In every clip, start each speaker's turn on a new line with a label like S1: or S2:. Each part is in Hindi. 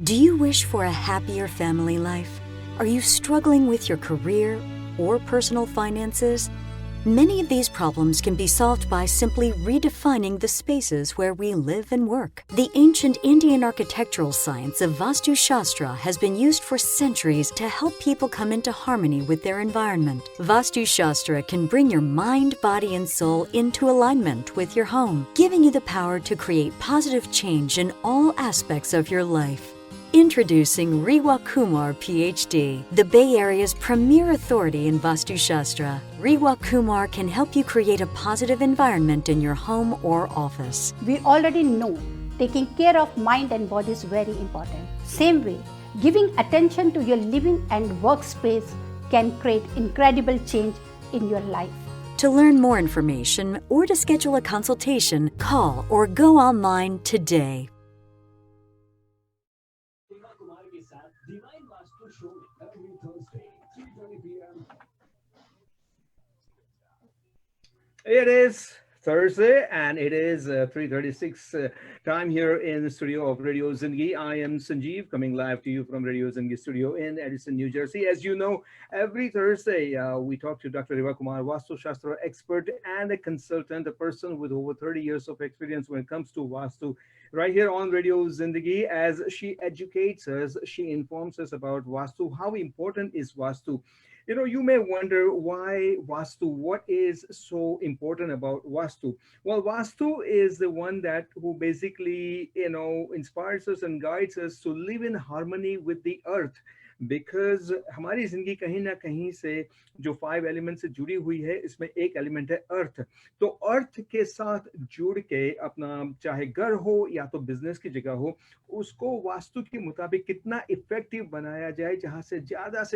S1: Do you wish for a happier family life? Are you struggling with your career or personal finances? Many of these problems can be solved by simply redefining the spaces where we live and work. The ancient Indian architectural science of Vastu Shastra has been used for centuries to help people come into harmony with their environment. Vastu Shastra can bring your mind, body, and soul into alignment with your home, giving you the power to create positive change in all aspects of your life. Introducing Rewa Kumar, PhD, the Bay Area's premier authority in Vastu Shastra. Rewa Kumar can help you create a positive environment in your home or office.
S2: We already know taking care of mind and body is very important. Same way, giving attention to your living and workspace can create incredible change in your life.
S1: To learn more information or to schedule a consultation, call or go online today.
S3: It is Thursday and it is 3:36 time here in the studio of Radio Zindagi. I am Sanjeev, coming live to you from Radio Zindagi studio in Edison, New Jersey. As you know, every Thursday we talk to Dr. Rewa Kumar, Vastu Shastra expert and a consultant, a person with over 30 years of experience when it comes to Vastu. Right here on Radio Zindagi, as she educates us, she informs us about Vastu. How important is Vastu? You know, you may wonder why Vastu, what is so important about Vastu? Well, Vastu is the one that who basically, inspires us and guides us to live in harmony with the earth. Because हमारी जिंदगी कहीं ना कहीं से जो 5 एलिमेंट से जुड़ी हुई है, इसमें एक एलिमेंट है अर्थ. तो अर्थ के साथ जुड़ के अपना चाहे घर हो या तो बिजनेस की जगह हो, उसको वास्तु के मुताबिक कितना इफेक्टिव बनाया जाए जहां से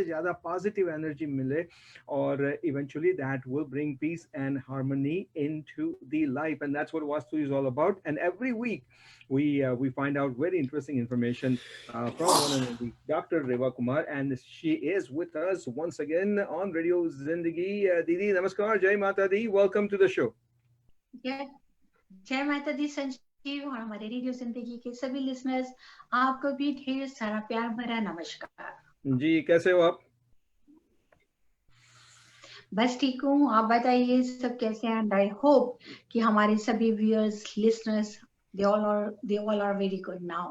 S3: ज्यादा पॉजिटिव एनर्जी मिले, और eventually that will bring peace and harmony into the life. And that's what Vastu is all about. And every week we find out very interesting information from one and only Dr. Rewa Kumar, and she is with us once again on Radio Zindagi. Didi, namaskar, Jai Mata Di, welcome to the show.
S4: जय माता दी संजीव, और हमारे रेडियो जिंदगी के सभी लिसनर्स, आपको भी ढेर सारा प्यार भरा नमस्कार.
S3: जी, कैसे हो आप?
S4: बस ठीक हूँ, आप बताइए सब कैसे हैं? एंड आई होप कि हमारे सभी viewers, listeners, they all are very good now.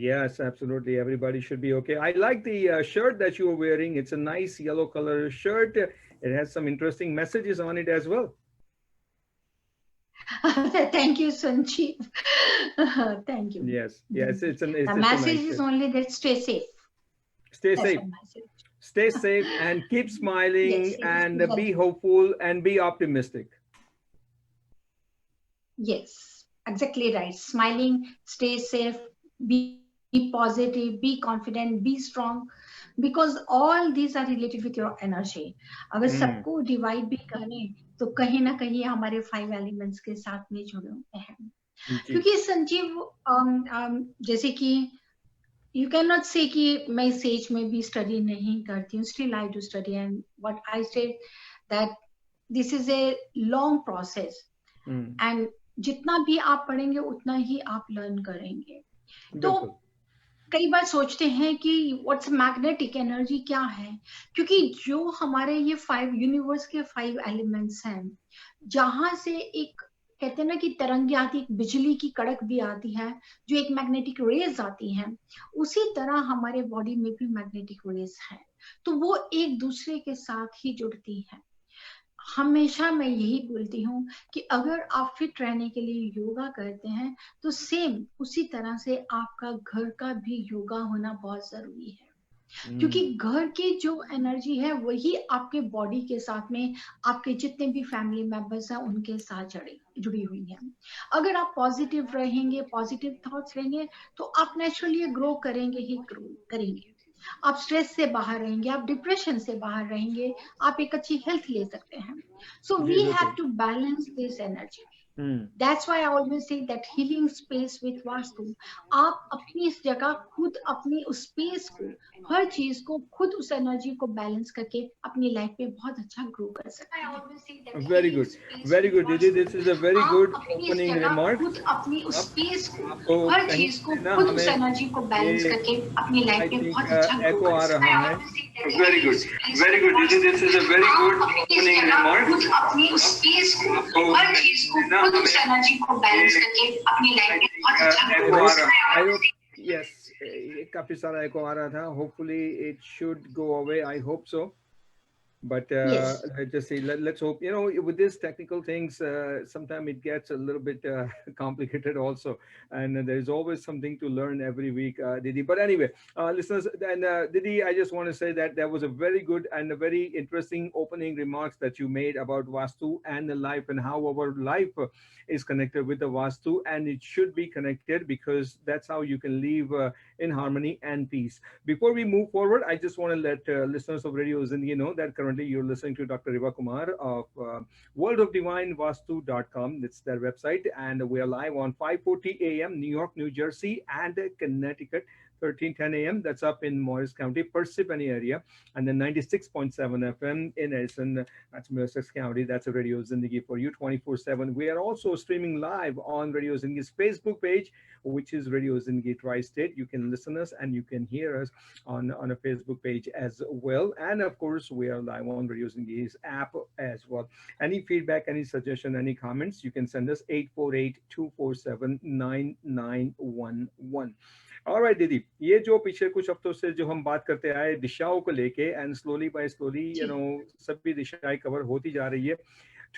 S3: Yes, absolutely. Everybody should be okay. I like the shirt that you are wearing. It's a nice yellow color shirt. It has some interesting messages on it as well.
S4: Thank you, Sanjeev. Thank you.
S3: Yes. It's
S4: the message is only that stay safe.
S3: Stay safe. Stay safe and keep smiling. Yes, and be hopeful and be optimistic.
S4: Yes. Exactly right. Smiling, stay safe, be positive, be confident, be strong, because all these are related with your energy. अगर सबको डिवाइड भी करें तो कहीं ना कहीं हमारे 5 एलिमेंट्स के साथ में जुड़े होते हैं. क्योंकि संजीव, जैसे कि you cannot say कि मैं सेज में भी स्टडी नहीं करती हूँ. Still I do study, and what I said that this is a long process. And जितना भी आप पढ़ेंगे उतना ही आप लर्न करेंगे. तो कई बार सोचते हैं कि व्हाट्स मैग्नेटिक एनर्जी क्या है, क्योंकि जो हमारे ये 5 यूनिवर्स के 5 एलिमेंट्स हैं, जहां से एक कहते हैं ना कि तरंगे आती, एक बिजली की कड़क भी आती है, जो एक मैग्नेटिक रेज आती हैं, उसी तरह हमारे बॉडी में भी मैग्नेटिक रेज है. तो वो एक दूसरे के साथ ही जुड़ती है. हमेशा मैं यही बोलती हूँ कि अगर आप फिट रहने के लिए योगा करते हैं तो सेम उसी तरह से आपका घर का भी योगा होना बहुत जरूरी है. क्योंकि घर की जो एनर्जी है वही आपके बॉडी के साथ में आपके जितने भी फैमिली मेंबर्स हैं उनके साथ जुड़ी हुई है. अगर आप पॉजिटिव रहेंगे, पॉजिटिव थॉट्स रहेंगे, तो आप नेचुरली ग्रो करेंगे. आप स्ट्रेस से बाहर रहेंगे, आप डिप्रेशन से बाहर रहेंगे, आप एक अच्छी हेल्थ ले सकते हैं. So we have to balance this energy. That's why I always say that healing space with Vastu, आप अपनी इस जगह खुद अपनी उस स्पेस को, हर चीज को खुद उस एनर्जी को बैलेंस करके अपनी लाइफ में बहुत अच्छा ग्रो कर सकते हैं.
S3: Very good, Didi. This is a very good opening remark.
S4: खुद अपनी उस स्पेस को, हर चीज को खुद उस एनर्जी को बैलेंस करके अपनी लाइफ में बहुत अच्छा ग्रो कर सकते हैं.
S3: Very good, Didi. This is a very good opening remark.
S4: खुद अपनी उस स्पेस को, हर चीज को खुद उस एनर्जी को बैलेंस करके अपनी लाइफ में बहुत अच्छा ग्रो कर सकते हैं.
S3: I hope, yes, काफी सारा एको आ रहा था. Hopefully it should go away. I hope so. But
S4: Yes.
S3: let's just see. Let's hope. You know, with these technical things, sometimes it gets a little bit complicated also, and there is always something to learn every week, Didi. But anyway, listeners, and Didi, I just want to say that there was a very good and a very interesting opening remarks that you made about Vastu and the life and how our life is connected with the Vastu, and it should be connected because that's how you can live in harmony and peace. Before we move forward, I just want to let listeners of Radio Zindagi know that currently you're listening to Dr. Riva Kumar of worldofdivinevastu.com. It's their website, and we are live on 5:40 a.m. New York, New Jersey, and Connecticut. 13:10 a.m. That's up in Morris County, Parsippany area, and then 96.7 FM in Edison, that's Middlesex County. That's a Radio Zindagi for you 24/7. We are also streaming live on Radio Zindagi's Facebook page, which is Radio Zindagi Tri-State. You can listen us and you can hear us on a Facebook page as well. And of course, we are live on Radio Zindagi's app as well. Any feedback, any suggestion, any comments, you can send us 848-247-9911. All right, Didi, ये जो पिछले कुछ हफ्तों से जो हम बात करते आए दिशाओं को लेके, and slowly by slowly, you know, सभी दिशाएं कवर होती जा रही है.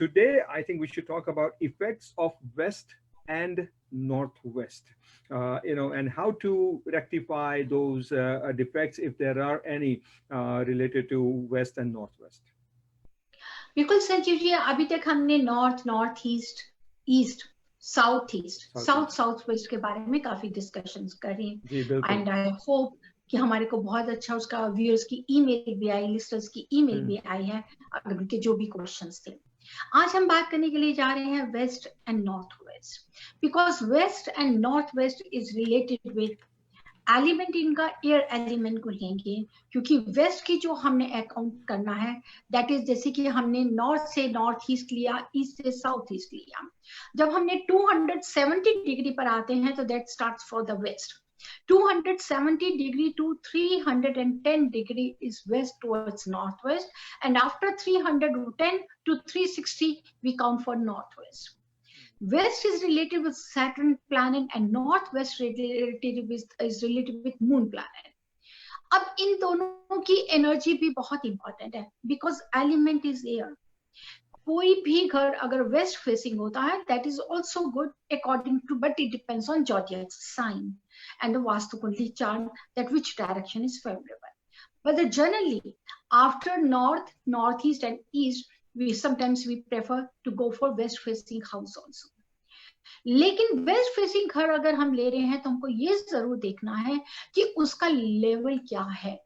S3: Today, I think we should talk about effects of West and Northwest, you know, and how to rectify those defects if there are any related to West and Northwest.
S4: बिल्कुल संजीव जी, अभी तक हमने north, north east, east, south east, south south west के बारे में काफी डिस्कशंस करी, एंड आई होप कि हमारे को बहुत अच्छा उसका व्यूअर्स की ईमेल भी आई, लिस्टर्स की ईमेल भी आई है, अगर उनके जो भी क्वेश्चंस थे. आज हम बात करने के लिए जा रहे हैं west and north west, because west and north west is related with element. इनका एयर एलिमेंट को लेंगे, क्योंकि वेस्ट की जो हमने अकाउंट करना है, दैट इज जैसे कि हमने नॉर्थ से नॉर्थ ईस्ट लिया, ईस्ट से साउथ ईस्ट लिया. जब हमने 270 डिग्री पर आते हैं तो that starts for the west. 270 degree to 310 degree is west towards northwest, and after 310 to 360 we count for northwest. West is related with Saturn planet and northwest is related with Moon planet. अब इन दोनों की एनर्जी भी बहुत इंपॉर्टेंट है, बिकॉज एलिमेंट इज एयर. कोई भी घर अगर वेस्ट फेसिंग होता है, that is also good according to, but it depends on zodiac sign and the Vastu Kundli chart, that which direction is favorable. But generally, after north, northeast and east, we prefer to go for west facing house also. लेकिन वेस्ट फेसिंग घर अगर हम ले रहे हैं तो हमको ये जरूर देखना है कि उसका लेवल क्या है.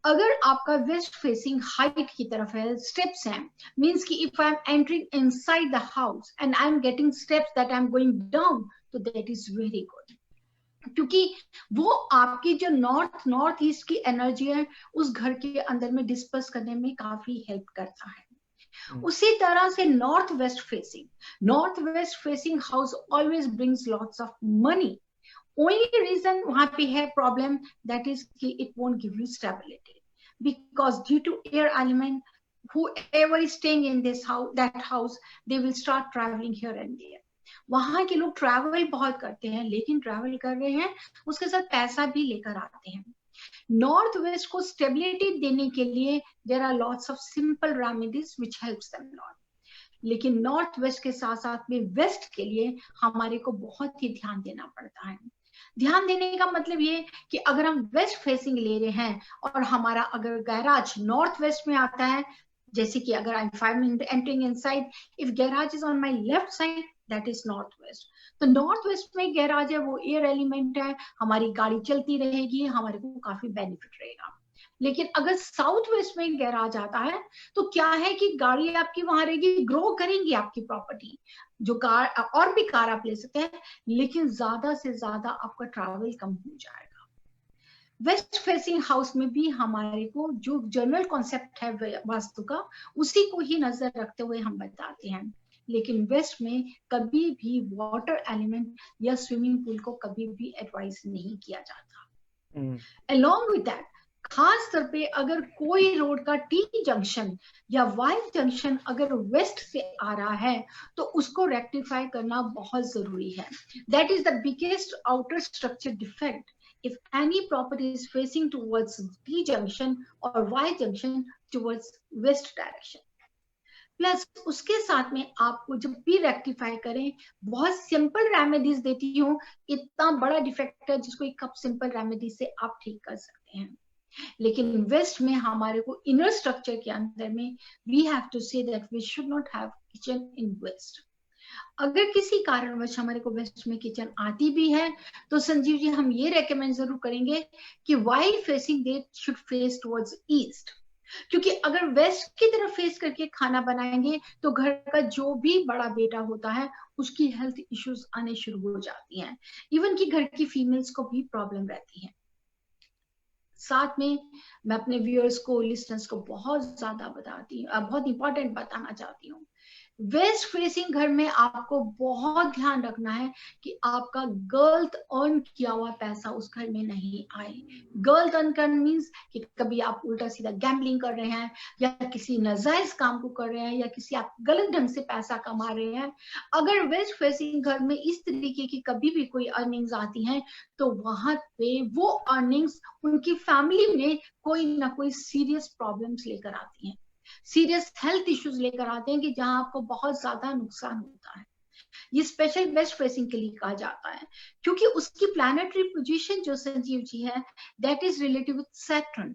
S4: अगर आपका वेस्ट फेसिंग हाइट की तरफ है, स्टेप्स हैं, मींस कि if I am entering inside the house and I am getting steps that I am going down, तो दैट इज वेरी गुड, क्योंकि वो आपकी जो नॉर्थ ईस्ट की एनर्जी है उस घर के अंदर में डिस्पर्स करने में काफी हेल्प करता है. उसी तरह से north west facing house always brings lots of money. Only reason वहां पे है प्रॉब्लम, दैट इज कि it won't give you stability, because due to air element, whoever is staying in this house, that house, they will start traveling here and there. वहां के लोग ट्रैवल बहुत करते हैं, लेकिन ट्रैवल कर रहे हैं उसके साथ पैसा भी लेकर आते हैं. नॉर्थ वेस्ट को स्टेबिलिटी देने के लिए there are lots of simple remedies which helps them lot. लेकिन नॉर्थ वेस्ट के साथ साथ में वेस्ट के लिए हमारे को बहुत ही ध्यान देना पड़ता है. ध्यान देने का मतलब ये कि अगर हम वेस्ट फेसिंग ले रहे हैं और हमारा अगर गैराज नॉर्थ वेस्ट में आता है, जैसे कि अगर I am entering inside, if garage is on my left side, that is north west. तो नॉर्थ वेस्ट में गैराज है, वो एयर एलिमेंट है, हमारी गाड़ी चलती रहेगी, हमारे को काफी बेनिफिट रहेगा. लेकिन अगर साउथ वेस्ट में गैराज जाता है तो क्या है कि गाड़ी आपकी वहां रहेगी, ग्रो करेंगी आपकी प्रॉपर्टी, जो कार और भी कार आप ले सकते हैं, लेकिन ज्यादा से ज्यादा आपका ट्रैवल कम हो जाएगा। वेस्ट फेसिंग हाउस में भी हमारे को जो जनरल कॉन्सेप्ट है वास्तु का, उसी को ही नजर रखते हुए हम बताते हैं। लेकिन वेस्ट में कभी भी वाटर एलिमेंट या स्विमिंग पूल को कभी भी एडवाइस नहीं किया जाता। अलोंग विद दैट, खास तौर पे अगर कोई रोड का टी जंक्शन या वाई जंक्शन अगर वेस्ट से आ रहा है तो उसको रेक्टिफाई करना बहुत जरूरी है। That is the biggest outer structure defect if any property is facing towards T junction or Y junction towards west direction. Plus उसके साथ में आपको जब भी रेक्टिफाई करें, बहुत सिंपल रेमेडीज देती हूँ। इतना बड़ा डिफेक्ट है जिसको एक कप सिंपल रेमेडी से आप ठीक कर सकते हैं। लेकिन वेस्ट में हमारे को इनर स्ट्रक्चर के अंदर में we have to say that we should not have kitchen in west. अगर किसी कारणवश हमारे को वेस्ट में किचन आती भी है तो संजीव जी हम ये रेकमेंड जरूर करेंगे कि while facing they should face towards east, क्योंकि अगर वेस्ट की तरफ फेस करके खाना बनाएंगे तो घर का जो भी बड़ा बेटा होता है उसकी हेल्थ इश्यूज आने शुरू हो जाती हैं, इवन कि घर की फीमेल्स को भी प्रॉब्लम रहती है। साथ में मैं अपने व्यूअर्स को, लिसनर्स को बहुत ज्यादा बहुत इंपॉर्टेंट बताना चाहती हूँ। वेस्ट फेसिंग घर में आपको बहुत ध्यान रखना है कि आपका गलत अर्न किया हुआ पैसा उस घर में नहीं आए। गलत अर्न करना मीन्स कि कभी आप उल्टा सीधा गैम्बलिंग कर रहे हैं या किसी नाजायज काम को कर रहे हैं या किसी आप गलत ढंग से पैसा कमा रहे हैं। अगर वेस्ट फेसिंग घर में इस तरीके की कभी भी कोई अर्निंग्स आती हैं तो वहां पे वो अर्निंग्स उनकी फैमिली में कोई ना कोई सीरियस प्रॉब्लम्स लेकर आती हैं, सीरियस हेल्थ इश्यूज लेकर आते हैं कि जहां आपको बहुत ज्यादा नुकसान होता है। ये स्पेशल वेस्ट फेसिंग के लिए कहा जाता है क्योंकि उसकी प्लैनेटरी पोजीशन जो संजीव जी है that is related with Saturn.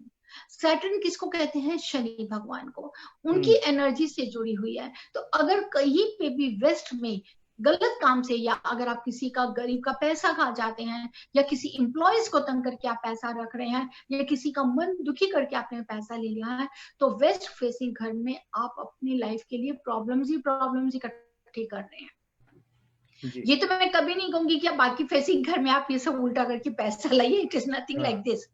S4: Saturn किसको कहते हैं? शनि भगवान को, उनकी एनर्जी से जुड़ी हुई है। तो अगर कहीं पे भी वेस्ट में गलत काम से या अगर आप किसी का गरीब का पैसा खा जाते हैं या किसी एम्प्लॉयज को तंग करके आप पैसा रख रहे हैं या किसी का मन दुखी करके आपने पैसा ले लिया है तो वेस्ट फेसिंग घर में आप अपनी लाइफ के लिए प्रॉब्लम्स ही इकट्ठी कर रहे हैं। ये तो मैं कभी नहीं कहूंगी कि आप बाकी फेसिंग घर में आप ये सब उल्टा करके पैसा लाइए, it is nothing like this,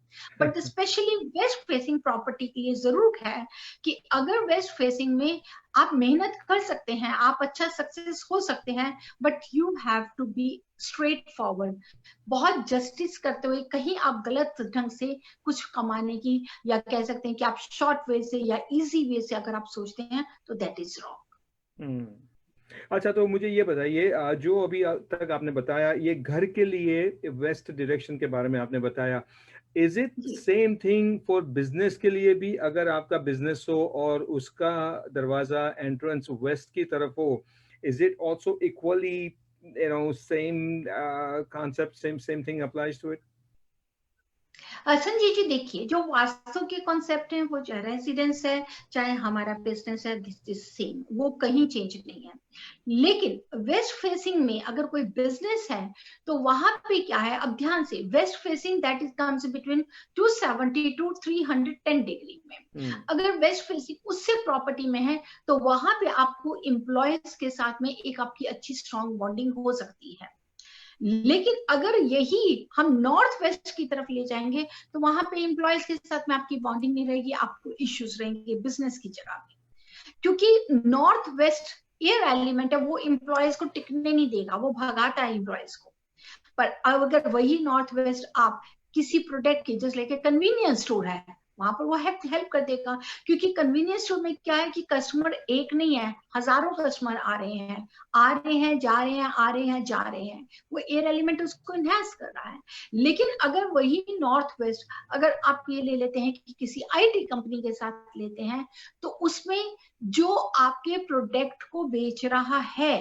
S4: but specially waste facing property के लिए जरूर है कि अगर वेस्ट फेसिंग में आप मेहनत कर सकते हैं, आप अच्छा सक्सेस हो सकते हैं, but you have to be straight forward, बहुत जस्टिस करते हुए। कहीं आप गलत ढंग से कुछ कमाने की या कह सकते हैं कि आप शॉर्ट वे से या इजी वे से अगर आप सोचते हैं तो दैट इज रॉन्ग।
S3: अच्छा, तो मुझे ये बताइए, जो अभी तक आपने बताया ये घर के लिए वेस्ट डायरेक्शन के बारे में आपने बताया, is it same thing for business के लिए भी? अगर आपका बिजनेस हो और उसका दरवाजा एंट्रेंस वेस्ट की तरफ हो, is it also equally same concept, same thing applies to it?
S4: Sanjay ji देखिए, जो वास्तु के कॉन्सेप्ट हैं वो चाहे रेजिडेंस है चाहे हमारा बिजनेस है, दिस इज सेम, वो कहीं चेंज नहीं है। लेकिन वेस्ट फेसिंग में अगर कोई बिजनेस है तो वहां पे क्या है, अब ध्यान से, west facing that is comes between 270 to 310 degree में। अगर वेस्ट फेसिंग उससे प्रॉपर्टी में है तो वहां पे आपको एम्प्लॉयज के साथ में एक आपकी अच्छी स्ट्रॉन्ग बॉन्डिंग हो सकती है। लेकिन अगर यही हम नॉर्थ वेस्ट की तरफ ले जाएंगे तो वहां पे एम्प्लॉयज के साथ में आपकी बॉन्डिंग नहीं रहेगी, आपको इश्यूज रहेंगे बिजनेस की जगह पे, क्योंकि नॉर्थ वेस्ट एयर एलिमेंट है, वो एम्प्लॉयज को टिकने नहीं देगा, वो भगाता है एम्प्लॉयज को। पर अगर वही नॉर्थ वेस्ट आप किसी प्रोडक्ट की, जैसे लेके कन्वीनियंस स्टोर है, वहां पर वो हेल्प कर देगा, क्योंकि कन्वीनियंस स्टोर में क्या है कि कस्टमर एक नहीं है, हजारों कस्टमर आ रहे हैं जा रहे हैं, आ रहे हैं जा रहे हैं, वो एयर एलिमेंट उसको इनहैंस कर रहा है। लेकिन अगर वही नॉर्थ वेस्ट अगर आप ये ले लेते हैं कि किसी आईटी कंपनी के साथ लेते हैं तो उसमें जो आपके प्रोडक्ट को बेच रहा है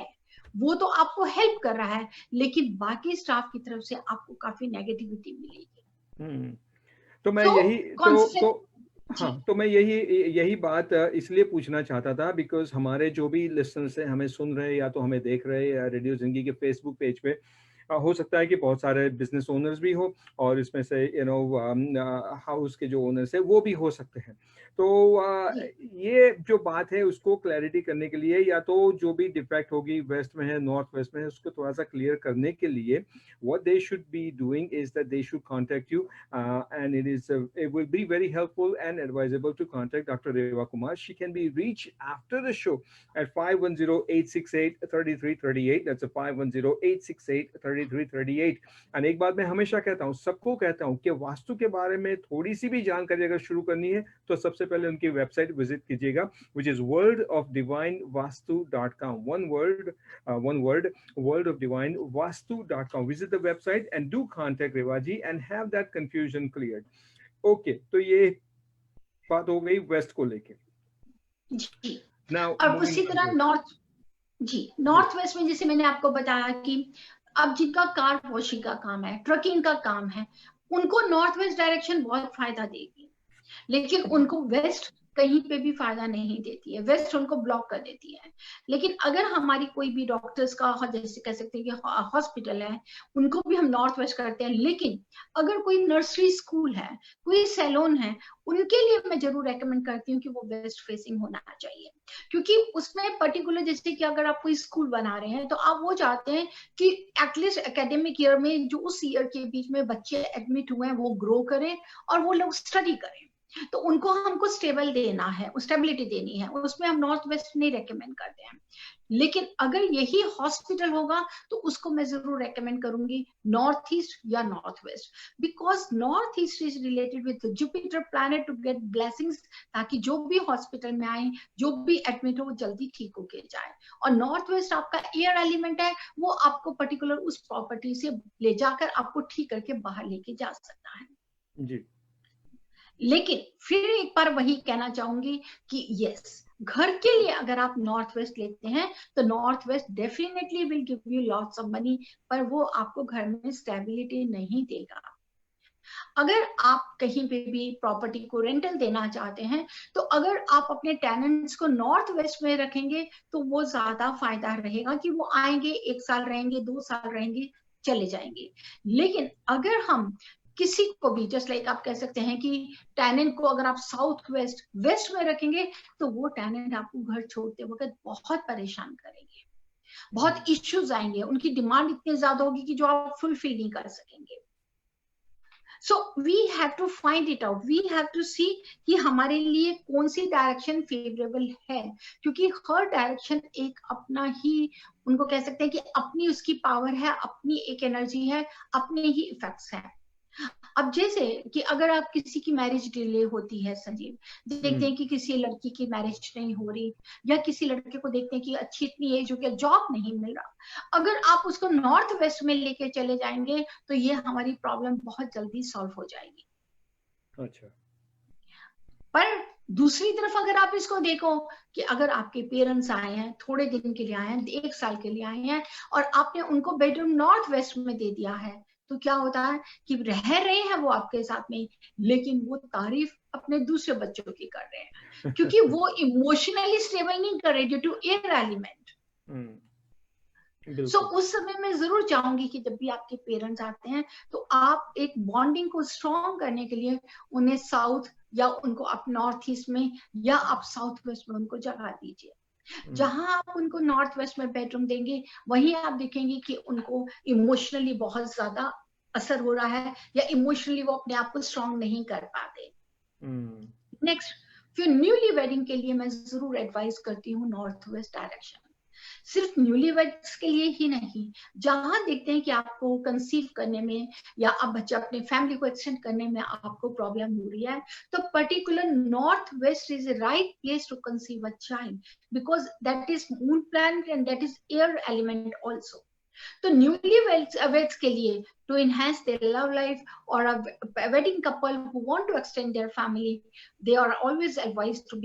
S4: वो तो आपको हेल्प कर रहा है, लेकिन बाकी स्टाफ की तरफ से आपको काफी नेगेटिविटी मिलेगी।
S3: तो मैं तो मैं यही बात इसलिए पूछना चाहता था बिकॉज हमारे जो भी लिसनर्स हैं, हमें सुन रहे या तो हमें देख रहे या रेडियो जिंदगी के फेसबुक पेज पे, हो सकता है कि बहुत सारे बिजनेस ओनर्स भी हो और इसमें से हाउस के जो ओनर्स है वो भी हो सकते हैं। तो
S4: जी
S3: ये जो बात है उसको क्लैरिटी करने के लिए, या तो जो भी डिफेक्ट होगी वेस्ट में है नॉर्थ वेस्ट में है, उसको थोड़ा सा क्लियर करने के लिए what they should be doing is that they should contact you, and it will be very helpful and advisable to contact Dr. Reva Kumar. She can be reached after the show at 510-868-3338. That's a 510-868-3338. And एक बात मैं हमेशा कहता हूँ, सबको कहता हूँ कि वास्तु के बारे में थोड़ी सी भी जानकारी अगर शुरू करनी है तो सबसे पहले उनकी वेबसाइट विजिट कीजिएगा, which is worldofdivinevastu.com. One word, worldofdivinevastu.com. Visit the website and do contact Revaji and have that confusion cleared. Okay, तो ये बात हो गई वेस्ट को लेके।
S4: जी
S3: Now,
S4: और उसी तरह नॉर्थ वेस्ट में जैसे मैंने आपको बताया कि अब जिनका कार वॉशिंग का काम है, ट्रकिंग का काम है, उनको नॉर्थ वेस्ट डायरेक्शन बहुत फायदा देगी, लेकिन उनको वेस्ट कहीं पे भी फायदा नहीं देती है, वेस्ट उनको ब्लॉक कर देती है। लेकिन अगर हमारी कोई भी डॉक्टर्स का जैसे कह सकते हैं कि हॉस्पिटल है, उनको भी हम नॉर्थ वेस्ट करते हैं। लेकिन अगर कोई नर्सरी स्कूल है, कोई सैलून है, उनके लिए मैं जरूर रेकमेंड करती हूँ कि वो वेस्ट फेसिंग होना चाहिए, क्योंकि उसमें पर्टिकुलर जैसे कि अगर आप कोई स्कूल बना रहे हैं तो आप वो चाहते हैं कि एटलीस्ट एकेडमिक ईयर में जो उस ईयर के बीच में बच्चे एडमिट हुए हैं वो ग्रो करें और वो लोग स्टडी करें। तो उनको हमको स्टेबल देना है, स्टेबिलिटी देनी है, उसमें हम नॉर्थ वेस्ट नहीं रेकमेंड करते हैं। लेकिन अगर यही हॉस्पिटल होगा तो उसको मैं जरूर रेकमेंड करूंगी नॉर्थ ईस्ट या north west, because north east is related with Jupiter planet to get blessings, ताकि जो भी हॉस्पिटल में आए, जो भी एडमिट हो, वो जल्दी ठीक होके जाए। और नॉर्थ वेस्ट आपका एयर एलिमेंट है, वो आपको पर्टिकुलर उस प्रॉपर्टी से ले जाकर आपको ठीक करके बाहर लेके जा सकता है
S3: जी।
S4: लेकिन फिर एक बार वही कहना चाहूंगी कि यस, घर के लिए अगर आप नॉर्थ वेस्ट लेते हैं तो north west definitely will give you lots of money, पर वो आपको घर में स्टेबिलिटी नहीं देगा। अगर आप कहीं पे भी प्रॉपर्टी को रेंटल देना चाहते हैं तो अगर आप अपने टेनेंट्स को नॉर्थ वेस्ट में रखेंगे तो वो ज्यादा फायदा रहेगा कि वो आएंगे, 1 साल रहेंगे, 2 साल रहेंगे, चले जाएंगे। लेकिन अगर हम किसी को भी जस्ट लाइक आप कह सकते हैं कि टेनेंट को अगर आप साउथ वेस्ट में रखेंगे तो वो टेनेंट आपको घर छोड़ते वक्त बहुत परेशान करेंगे, बहुत इश्यूज आएंगे, उनकी डिमांड इतनी ज्यादा होगी कि जो आप फुलफिल नहीं कर सकेंगे। So we have to find it out, we have to see कि हमारे लिए कौन सी डायरेक्शन फेवरेबल है, क्योंकि हर डायरेक्शन एक अपना ही, उनको कह सकते हैं कि अपनी उसकी पावर है, अपनी एक एनर्जी है, अपने ही इफेक्ट्स हैं। अब जैसे कि अगर आप किसी की मैरिज डिले होती है संजीव, देखते हैं कि किसी लड़की की मैरिज नहीं हो रही, या किसी लड़के को देखते हैं कि अच्छी इतनी एज हो गया, जॉब नहीं मिल रहा, अगर आप उसको नॉर्थ वेस्ट में लेके चले जाएंगे तो ये हमारी प्रॉब्लम बहुत जल्दी सॉल्व हो जाएगी।
S3: अच्छा,
S4: पर दूसरी तरफ अगर आप इसको देखो कि अगर आपके पेरेंट्स आए हैं, थोड़े दिन के लिए आए हैं, 1 साल के लिए आए हैं, और आपने उनको बेडरूम नॉर्थ वेस्ट में दे दिया है, तो क्या होता है कि रह रहे हैं वो आपके साथ में, लेकिन वो तारीफ अपने दूसरे बच्चों की कर रहे हैं, क्योंकि वो इमोशनली स्टेबल नहीं कर रहे ड्यू टू एयर एलिमेंट। सो उस समय मैं जरूर चाहूंगी कि जब भी आपके पेरेंट्स आते हैं तो आप एक बॉन्डिंग को स्ट्रॉन्ग करने के लिए उन्हें साउथ या उनको आप नॉर्थ ईस्ट में या आप साउथ वेस्ट में उनको जगह दीजिए। जहां आप उनको नॉर्थ वेस्ट में बेडरूम देंगे वहीं आप देखेंगे कि उनको इमोशनली बहुत ज्यादा असर हो रहा है, या इमोशनली वो अपने आप को स्ट्रॉन्ग नहीं कर पाते। नेक्स्ट, फिर न्यूली वेडिंग के लिए मैं जरूर एडवाइस करती हूँ नॉर्थ वेस्ट डायरेक्शन। सिर्फ न्यूली वेड्स के लिए ही नहीं, जहां देखते हैं कि आपको कंसीव करने में या आप बच्चे अपने फैमिली को एक्सटेंड करने में आपको प्रॉब्लम हो रही है, तो particular north west is the right place to conceive a child, because that is moon planet and that is air element also. तो न्यूली वेड्स के लिए to enhance their love life, or a wedding couple who want to extend their family, they are always advised to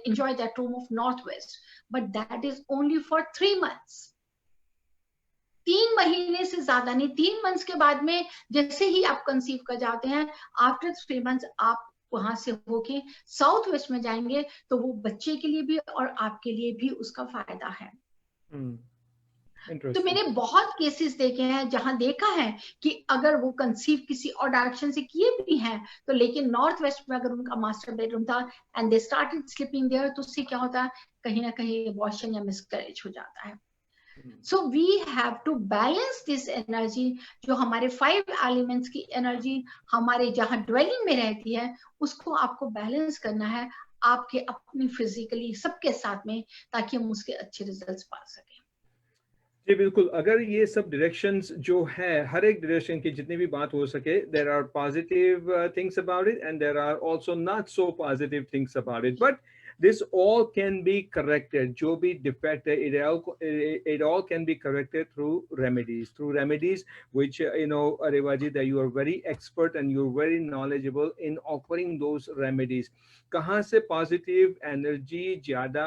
S4: enjoy that room of northwest, but that is only for 3 months. 3 महीने से ज्यादा नहीं, 3 months के बाद में जैसे ही आप कंसीव कर जाते हैं, आफ्टर 3 months आप वहां से होके साउथ वेस्ट में जाएंगे तो वो बच्चे के लिए भी और आपके लिए भी उसका फायदा है।
S2: तो
S3: Interesting.
S2: मैंने बहुत केसेस देखे हैं जहां देखा है कि अगर वो कंसीव किसी और डायरेक्शन से किए भी हैं, तो लेकिन नॉर्थ वेस्ट में अगर उनका मास्टर बेडरूम था and they started sleeping there, तो उससे क्या होता है, कहीं ना कहीं अबॉर्शन या मिसकैरेज हो जाता है. So we have to balance this energy, जो हमारे 5 elements की एनर्जी हमारे जहाँ ड्वेलिंग में रहती है, उसको आपको बैलेंस करना है आपके अपनी फिजिकली सबके साथ में, ताकि हम उसके अच्छे रिजल्ट्स पा सकें.
S3: जी बिल्कुल. अगर ये सब डायरेक्शंस जो है, हर एक डायरेक्शन की जितनी भी बात हो सके, there are positive things about it and there are also not so positive things about it, but this all can be corrected. जो भी defect है, it all can be corrected through remedies which Revaji, that you are very expert and you're very knowledgeable in offering those remedies. कहाँ से पॉजिटिव एनर्जी ज्यादा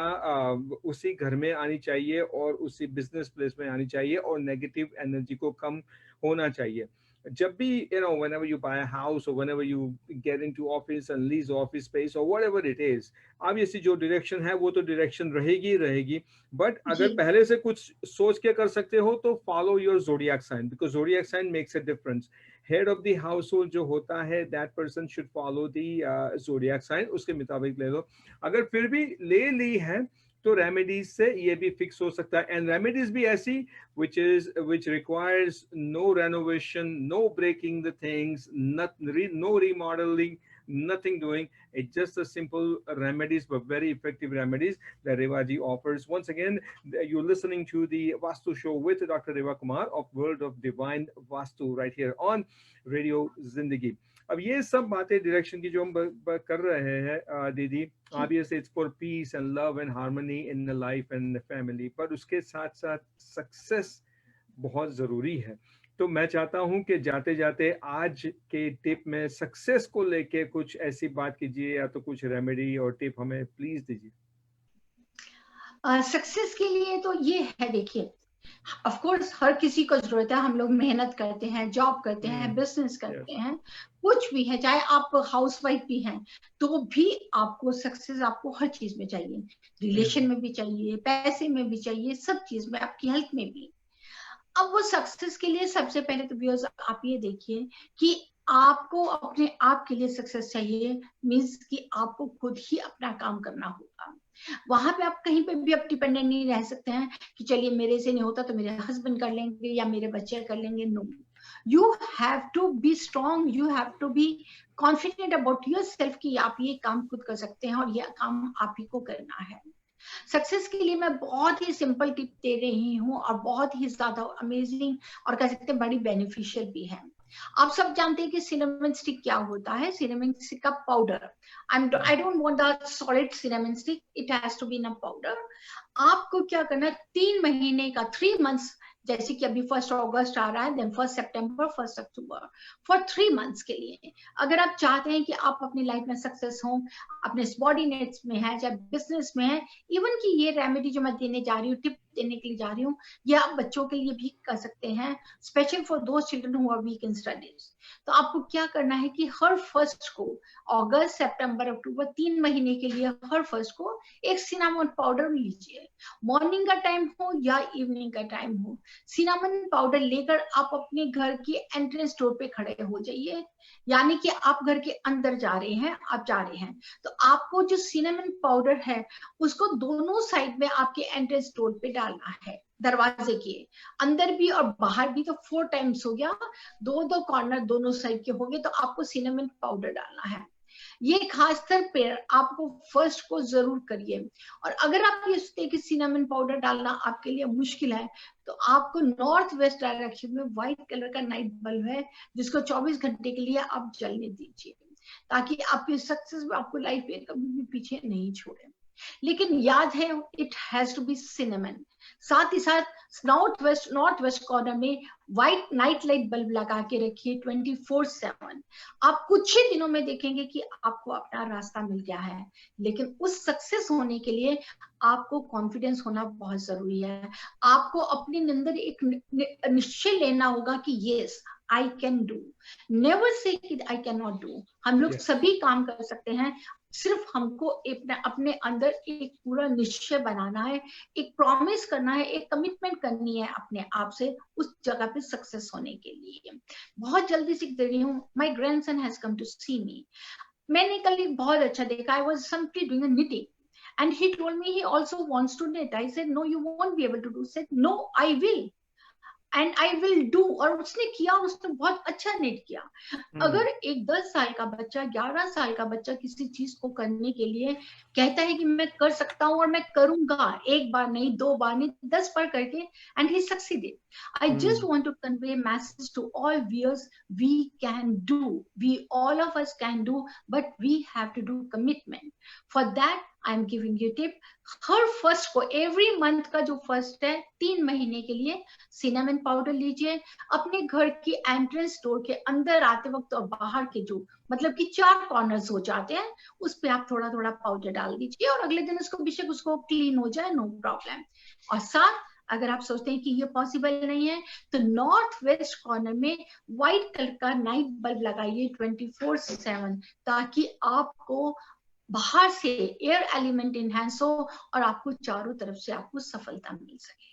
S3: उसी घर में आनी चाहिए और उसी बिजनेस प्लेस में आनी चाहिए, और नेगेटिव एनर्जी को कम होना चाहिए. जब भी whenever you buy a house or whenever you get into office and lease office space or whatever it is, obviously जो direction है वो तो direction रहेगी, but अगर पहले से कुछ सोच के कर सकते हो तो follow your zodiac sign, because zodiac sign makes a difference. Head of the household जो होता है, that person should follow the zodiac sign, उसके मुताबिक ले लो. अगर फिर भी ले ली है तो रेमेडीज से ये भी फिक्स हो सकता है. एंड रेमेडीज भी ऐसी which requires no renovation, no breaking the things, no remodeling, nothing doing. It's just a simple remedies, but very effective remedies that Revaji offers. Once again, you're listening to the Vastu Show with Dr. Reva Kumar of World of Divine Vastu right here on Radio Zindagi. अब ये सब बातें डायरेक्शन की जो हम कर रहे हैं दीदी, obviously it's for peace and love and harmony in the life and the family, पर उसके साथ साथ सक्सेस बहुत जरूरी है. तो मैं चाहता हूं कि जाते जाते आज के टिप में सक्सेस को लेके कुछ ऐसी बात कीजिए, या तो कुछ रेमेडी और टिप हमें प्लीज दीजिए.
S2: सक्सेस के लिए तो ये है, देखिए ऑफ कोर्स हर किसी को जरूरत है, हम लोग मेहनत करते हैं, जॉब करते हैं, बिजनेस करते हैं, कुछ भी है, चाहे आप हाउसवाइफ भी हैं, तो भी आपको सक्सेस आपको हर चीज में चाहिए. रिलेशन में भी चाहिए, पैसे में भी चाहिए, सब चीज में, आपकी हेल्थ में भी. अब वो सक्सेस के लिए सबसे पहले तो व्यूअर्स आप ये देखिए कि आपको अपने आप के लिए सक्सेस चाहिए, मीन्स कि आपको खुद ही अपना काम करना होगा. वहां पे आप कहीं पे भी आप डिपेंडेंट नहीं रह सकते हैं कि चलिए मेरे से नहीं होता तो मेरे हस्बैंड कर लेंगे या मेरे बच्चे कर लेंगे. No, you have to be strong, you have to be confident about yourself कि आप ये काम खुद कर सकते हैं और ये काम आप ही को करना है. सक्सेस के लिए मैं बहुत ही सिंपल टिप दे रही हूँ और बहुत ही ज्यादा अमेजिंग और कह सकते हैं बड़ी बेनिफिशियल भी है. आप सब जानते हैं कि सिनेमन स्टिक क्या होता है. सिनेमन स्टिक का powder, I don't want the solid cinnamon stick, it has to be in a powder. आपको क्या करना है, 3 महीने का 3 मंथ्स, जैसे कि अभी 1 अगस्त आ रहा है, देन 1 सितंबर, 1 अक्टूबर, फॉर 3 मंथ्स के लिए अगर आप चाहते हैं कि आप अपनी लाइफ में सक्सेस हो, अपने सबॉर्डिनेट्स में है, चाहे बिजनेस में है, इवन कि ये रेमेडी जो मैं देने जा रही हूँ, टिप देने के लिए जा रही हूँ, ये आप बच्चों के लिए भी कर सकते हैं, special for those children who are weak in studies. तो आपको क्या करना है कि हर 1 को, अगस्त, सितंबर, अक्टूबर, 3 महीने के लिए हर 1 को एक सिनामन पाउडर लीजिए. मॉर्निंग का टाइम हो या इवनिंग का टाइम हो, सिनामन पाउडर लेकर आप अपने घर के एंट्रेंस डोर पे खड़े हो जाइए. यानी कि आप घर के अंदर जा रहे हैं, आप जा रहे हैं, तो आपको जो सिनामन पाउडर है उसको दोनों साइड में आपके एंट्रेंस डोर पे डालना है, दरवाजे के अंदर भी और बाहर भी. तो 4 टाइम्स हो गया, 2 कॉर्नर दोनों साइड के हो गए, तो आपको सिनामन पाउडर डालना है. ये खास तौर पे आपको 1 को जरूर करिए. और अगर आप ये सोचते हैं कि सिनामन पाउडर डालना आपके लिए मुश्किल है, तो आपको नॉर्थ वेस्ट डायरेक्शन में व्हाइट कलर का नाइट बल्ब है, जिसको 24 घंटे के लिए आप जलने दीजिए, ताकि आपकी सक्सेस में आपको लाइफ में कभी भी पीछे नहीं छोड़े. लेकिन याद है, it has to be cinnamon. साथ ही साथ नॉर्थ वेस्ट कॉर्नर में व्हाइट नाइट लाइट बल्ब लगा के रखिए 24/7. आप कुछ ही दिनों में देखेंगे कि आपको अपना रास्ता मिल गया है. लेकिन उस सक्सेस होने के लिए आपको कॉन्फिडेंस होना बहुत जरूरी है. आपको अपने अंदर एक निश्चय लेना होगा कि yes, I can do. Never say कि I cannot do. हम लोग सभी काम कर सकते हैं, सिर्फ हमको अपने अंदर एक पूरा निश्चय बनाना है, एक प्रॉमिस करना है, एक कमिटमेंट करनी है अपने आप से उस जगह पे सक्सेस होने के लिए. बहुत जल्दी सीख दे रही हूँ. My grandson has come to see me. मैंने कल एक बहुत अच्छा देखा. I was simply doing a knitting. And he told me he also wants to knit. I said, no, you won't be able to do. He said, no, I will. And I will do. और उसने किया, उसने बहुत अच्छा knit किया. अगर एक 10 साल का बच्चा, 11 साल का बच्चा किसी चीज को करने के लिए कहता है कि मैं कर सकता हूँ और मैं करूंगा, एक बार नहीं, 2 बार नहीं, 10 बार करके, and he succeeded. I just want to convey a message to all viewers. We can do. We, all of us can do, but we have to do commitment. For that, I am giving you a tip. Her first को, एवरी मंथ का जो फर्स्ट है, 3 महीने के लिए सिनेमन पाउडर लीजिए. अपने घर की एंट्रेंस डोर के अंदर आते वक्त और बाहर के जो मतलब कि 4 कॉर्नर्स हो जाते हैं, उस पे आप थोड़ा थोड़ा पाउडर डाल दीजिए और अगले दिन उसको बेशक उसको क्लीन हो जाए, नो प्रॉब्लम. और साथ अगर आप सोचते हैं कि ये पॉसिबल नहीं है, तो नॉर्थ वेस्ट कॉर्नर में व्हाइट कलर का नाइट बल्ब लगाइए 24/7, ताकि आपको बाहर से एयर एलिमेंट इनहैंस हो और आपको चारों तरफ से आपको सफलता मिल सके.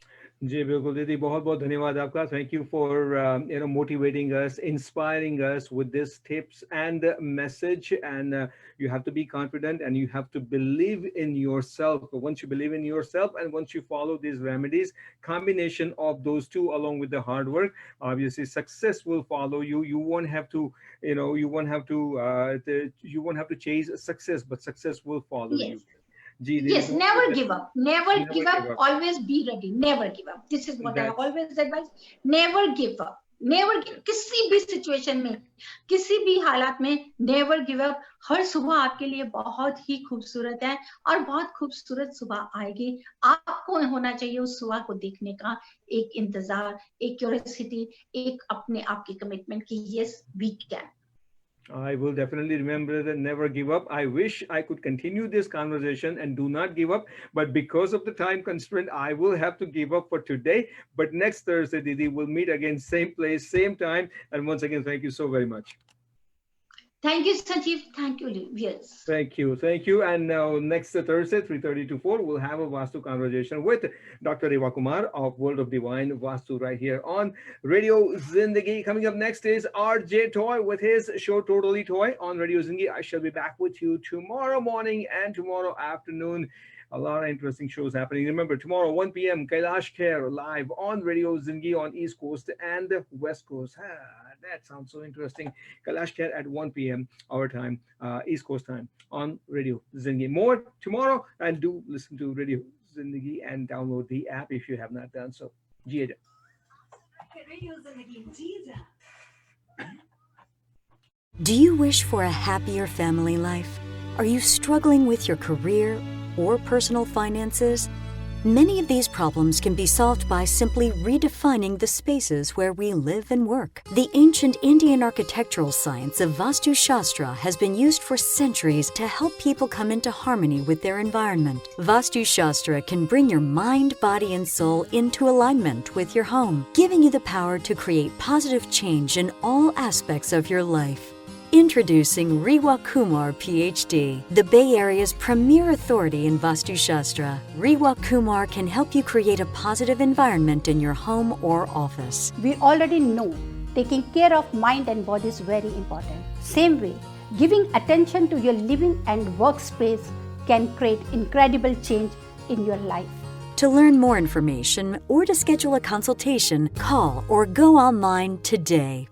S3: जी बिल्कुल दीदी, बहुत बहुत धन्यवाद आपका. Thank you for motivating us, inspiring us with this tips and message. And you have to be confident and you have to believe in yourself. Once you believe in yourself and once you follow these remedies, combination of those two along with the hard work, obviously success will follow you. You won't have to, you won't have to chase success, but success will follow you.
S2: Yes, never give up. Never give up. Always be ready. Never give up. This is what I always advise. Never give up. Never give, किसी भी सिचुएशन में, किसी भी हालात में नेवर गिव अप. हर सुबह आपके लिए बहुत ही खूबसूरत है और बहुत खूबसूरत सुबह आएगी. आपको होना चाहिए उस सुबह को देखने का एक इंतजार, एक क्यूरियोसिटी, एक अपने आप की कमिटमेंट कि yes we can.
S3: I will definitely remember that, never give up. I wish I could continue this conversation and do not give up, but because of the time constraint, I will have to give up for today. But next Thursday, Didi, we'll meet again, same place, same time. And once again, thank you so very much.
S2: Thank you, Sanjeev. Thank you, yes.
S3: Thank you. And now next Thursday, 3:30 to 4, we'll have a Vastu conversation with Dr. Rewa Kumar of World of Divine Vastu right here on Radio Zindagi. Coming up next is RJ Toy with his show Totally Toy on Radio Zindagi. I shall be back with you tomorrow morning and tomorrow afternoon. A lot of interesting shows happening. Remember, tomorrow 1 p.m. Kailash Kher live on Radio Zindagi on East Coast and West Coast. That sounds so interesting. Kailash Kher at 1 p.m. our time, East Coast time on Radio Zindagi. More tomorrow, and do listen to Radio Zindagi and download the app if you have not done so.
S1: Do you wish for a happier family life? Are you struggling with your career or personal finances? Many of these problems can be solved by simply redefining the spaces where we live and work. The ancient Indian architectural science of Vastu Shastra has been used for centuries to help people come into harmony with their environment. Vastu Shastra can bring your mind, body, and soul into alignment with your home, giving you the power to create positive change in all aspects of your life. Introducing Rewa Kumar, PhD, the Bay Area's premier authority in Vastu Shastra. Rewa Kumar can help you create a positive environment in your home or office.
S5: We already know taking care of mind and body is very important. Same way, giving attention to your living and workspace can create incredible change in your life.
S1: To learn more information or to schedule a consultation, call or go online today.